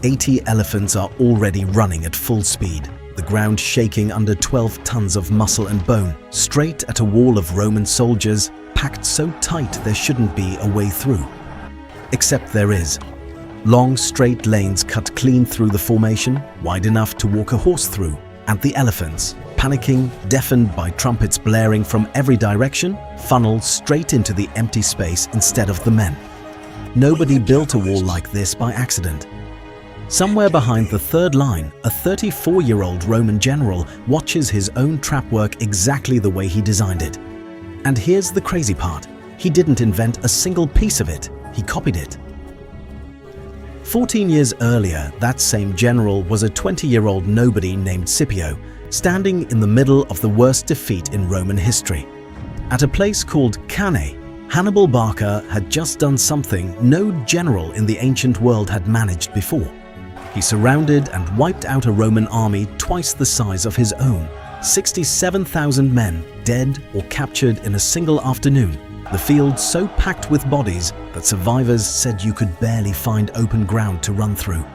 80 elephants are already running at full speed, the ground shaking under 12 tons of muscle and bone, straight at a wall of Roman soldiers, packed so tight there shouldn't be a way through. Except there is. Long, straight lanes cut clean through the formation, wide enough to walk a horse through, and the elephants, panicking, deafened by trumpets blaring from every direction, funnel straight into the empty space instead of the men. Nobody built a wall like this by accident. Somewhere behind the third line, a 34-year-old Roman general watches his own trap work exactly the way he designed it. And here's the crazy part. He didn't invent a single piece of it. He copied it. 14 years earlier, that same general was a 20-year-old nobody named Scipio, standing in the middle of the worst defeat in Roman history. At a place called Cannae, Hannibal Barca had just done something no general in the ancient world had managed before. He surrounded and wiped out a Roman army twice the size of his own, 67,000 men dead or captured in a single afternoon, the field so packed with bodies that survivors said you could barely find open ground to run through.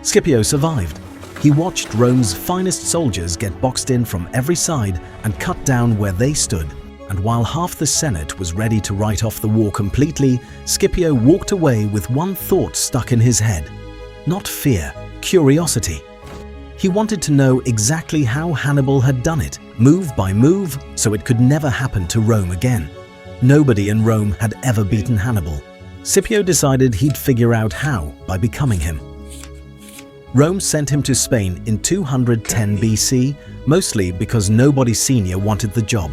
Scipio survived. He watched Rome's finest soldiers get boxed in from every side and cut down where they stood, and while half the Senate was ready to write off the war completely, Scipio walked away with one thought stuck in his head. Not fear, curiosity. He wanted to know exactly how Hannibal had done it, move by move, so it could never happen to Rome again. Nobody in Rome had ever beaten Hannibal. Scipio decided he'd figure out how by becoming him. Rome sent him to Spain in 210 BC, mostly because nobody senior wanted the job.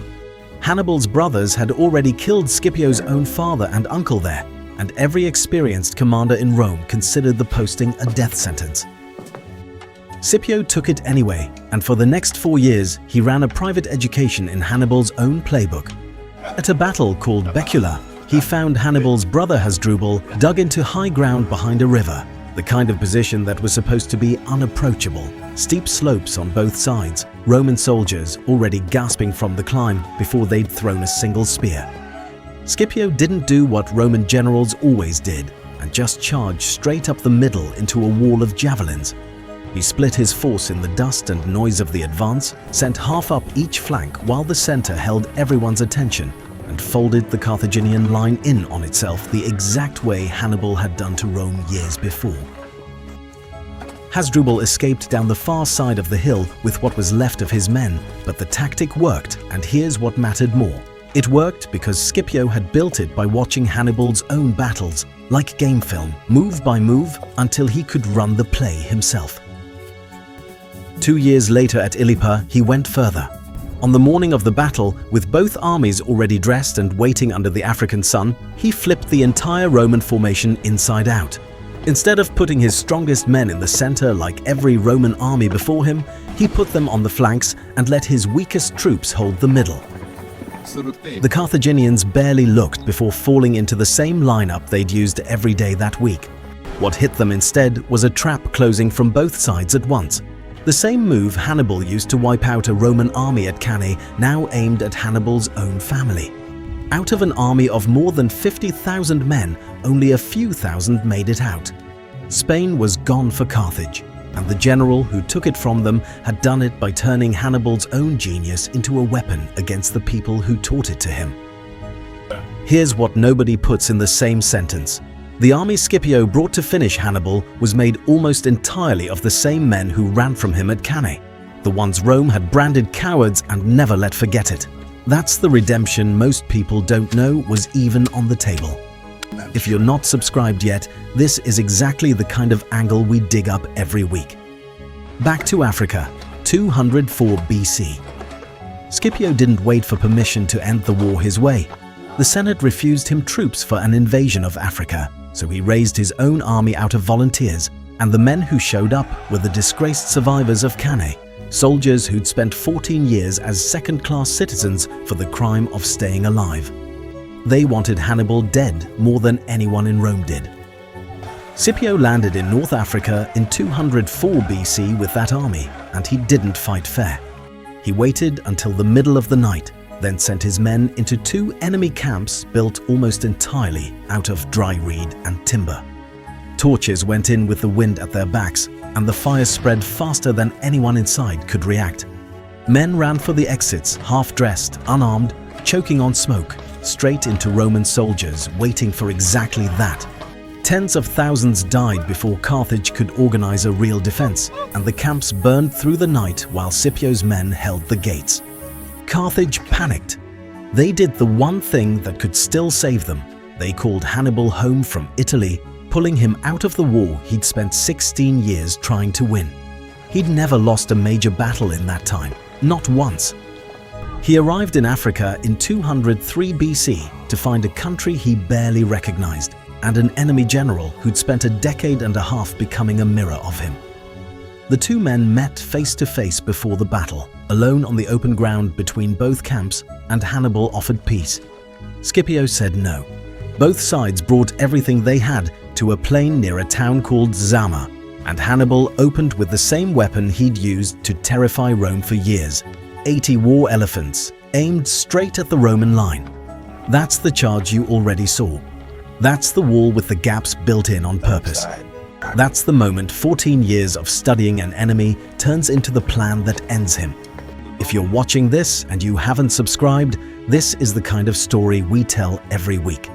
Hannibal's brothers had already killed Scipio's own father and uncle there, and every experienced commander in Rome considered the posting a death sentence. Scipio took it anyway, and for the next 4 years he ran a private education in Hannibal's own playbook. At a battle called Becula, he found Hannibal's brother Hasdrubal dug into high ground behind a river, the kind of position that was supposed to be unapproachable, steep slopes on both sides, Roman soldiers already gasping from the climb before they'd thrown a single spear. Scipio didn't do what Roman generals always did and just charged straight up the middle into a wall of javelins. He split his force in the dust and noise of the advance, sent half up each flank while the center held everyone's attention, and folded the Carthaginian line in on itself the exact way Hannibal had done to Rome years before. Hasdrubal escaped down the far side of the hill with what was left of his men, but the tactic worked, and here's what mattered more. It worked because Scipio had built it by watching Hannibal's own battles, like game film, move by move, until he could run the play himself. 2 years later at Ilipa, he went further. On the morning of the battle, with both armies already dressed and waiting under the African sun, he flipped the entire Roman formation inside out. Instead of putting his strongest men in the center like every Roman army before him, he put them on the flanks and let his weakest troops hold the middle. The Carthaginians barely looked before falling into the same lineup they'd used every day that week. What hit them instead was a trap closing from both sides at once. The same move Hannibal used to wipe out a Roman army at Cannae now aimed at Hannibal's own family. Out of an army of more than 50,000 men, only a few thousand made it out. Spain was gone for Carthage, and the general who took it from them had done it by turning Hannibal's own genius into a weapon against the people who taught it to him. Here's what nobody puts in the same sentence. The army Scipio brought to finish Hannibal was made almost entirely of the same men who ran from him at Cannae, the ones Rome had branded cowards and never let forget it. That's the redemption most people don't know was even on the table. If you're not subscribed yet, this is exactly the kind of angle we dig up every week. Back to Africa, 204 BC. Scipio didn't wait for permission to end the war his way. The Senate refused him troops for an invasion of Africa, so he raised his own army out of volunteers, and the men who showed up were the disgraced survivors of Cannae, soldiers who'd spent 14 years as second-class citizens for the crime of staying alive. They wanted Hannibal dead more than anyone in Rome did. Scipio landed in North Africa in 204 BC with that army, and he didn't fight fair. He waited until the middle of the night, then sent his men into 2 enemy camps built almost entirely out of dry reed and timber. Torches went in with the wind at their backs, and the fire spread faster than anyone inside could react. Men ran for the exits, half-dressed, unarmed, choking on smoke, straight into Roman soldiers waiting for exactly that. Tens of thousands died before Carthage could organize a real defense, and the camps burned through the night while Scipio's men held the gates. Carthage panicked. They did the one thing that could still save them. They called Hannibal home from Italy, pulling him out of the war he'd spent 16 years trying to win. He'd never lost a major battle in that time, not once. He arrived in Africa in 203 BC to find a country he barely recognized, and an enemy general who'd spent a decade and a half becoming a mirror of him. The two men met face to face before the battle, alone on the open ground between both camps, and Hannibal offered peace. Scipio said no. Both sides brought everything they had to a plain near a town called Zama, and Hannibal opened with the same weapon he'd used to terrify Rome for years: 80 war elephants, aimed straight at the Roman line. That's the charge you already saw. That's the wall with the gaps built in on purpose. That's the moment 14 years of studying an enemy turns into the plan that ends him. If you're watching this and you haven't subscribed, this is the kind of story we tell every week.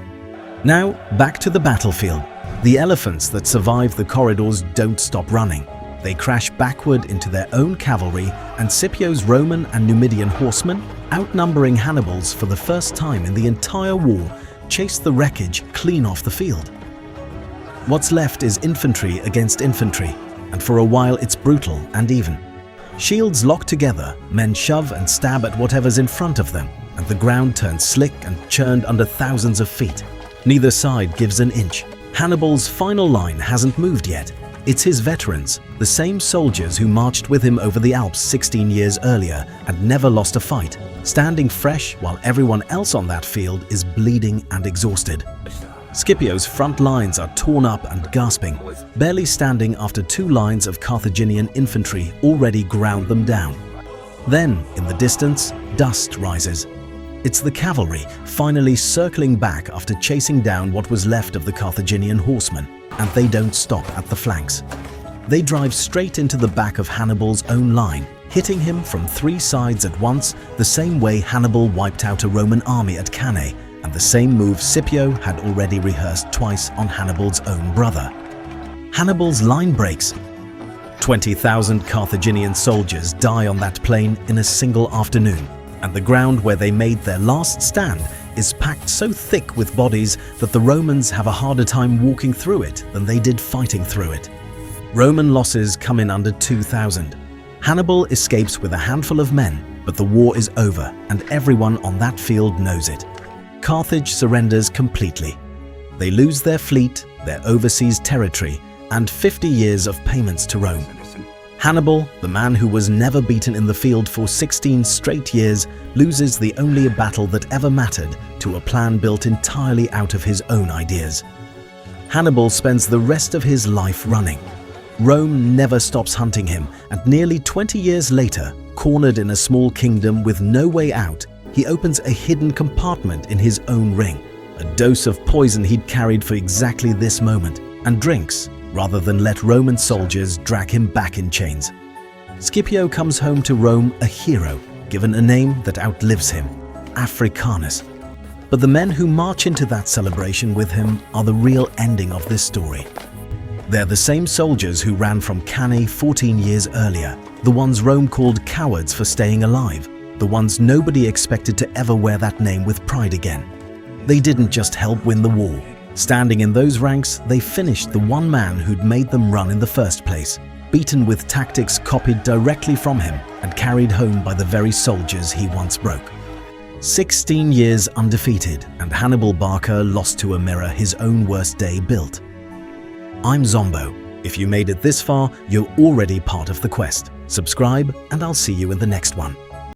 Now, back to the battlefield. The elephants that survive the corridors don't stop running. They crash backward into their own cavalry, and Scipio's Roman and Numidian horsemen, outnumbering Hannibal's for the first time in the entire war, chase the wreckage clean off the field. What's left is infantry against infantry, and for a while it's brutal and even. Shields lock together, men shove and stab at whatever's in front of them, and the ground turns slick and churned under thousands of feet. Neither side gives an inch. Hannibal's final line hasn't moved yet. It's his veterans, the same soldiers who marched with him over the Alps 16 years earlier and never lost a fight, standing fresh while everyone else on that field is bleeding and exhausted. Scipio's front lines are torn up and gasping, barely standing after two lines of Carthaginian infantry already ground them down. Then, in the distance, dust rises. It's the cavalry finally circling back after chasing down what was left of the Carthaginian horsemen, and they don't stop at the flanks. They drive straight into the back of Hannibal's own line, hitting him from three sides at once, the same way Hannibal wiped out a Roman army at Cannae, and the same move Scipio had already rehearsed twice on Hannibal's own brother. Hannibal's line breaks. 20,000 Carthaginian soldiers die on that plain in a single afternoon, and the ground where they made their last stand is packed so thick with bodies that the Romans have a harder time walking through it than they did fighting through it. Roman losses come in under 2,000. Hannibal escapes with a handful of men, but the war is over and everyone on that field knows it. Carthage surrenders completely. They lose their fleet, their overseas territory, and 50 years of payments to Rome. Hannibal, the man who was never beaten in the field for 16 straight years, loses the only battle that ever mattered to a plan built entirely out of his own ideas. Hannibal spends the rest of his life running. Rome never stops hunting him, and nearly 20 years later, cornered in a small kingdom with no way out, he opens a hidden compartment in his own ring, a dose of poison he'd carried for exactly this moment, and drinks, rather than let Roman soldiers drag him back in chains. Scipio comes home to Rome a hero, given a name that outlives him, Africanus. But the men who march into that celebration with him are the real ending of this story. They're the same soldiers who ran from Cannae 14 years earlier, the ones Rome called cowards for staying alive, the ones nobody expected to ever wear that name with pride again. They didn't just help win the war. Standing in those ranks, they finished the one man who'd made them run in the first place, beaten with tactics copied directly from him and carried home by the very soldiers he once broke. 16 years undefeated, and Hannibal Barca lost to a mirror his own worst day built. I'm Zombo. If you made it this far, you're already part of the quest. Subscribe, and I'll see you in the next one.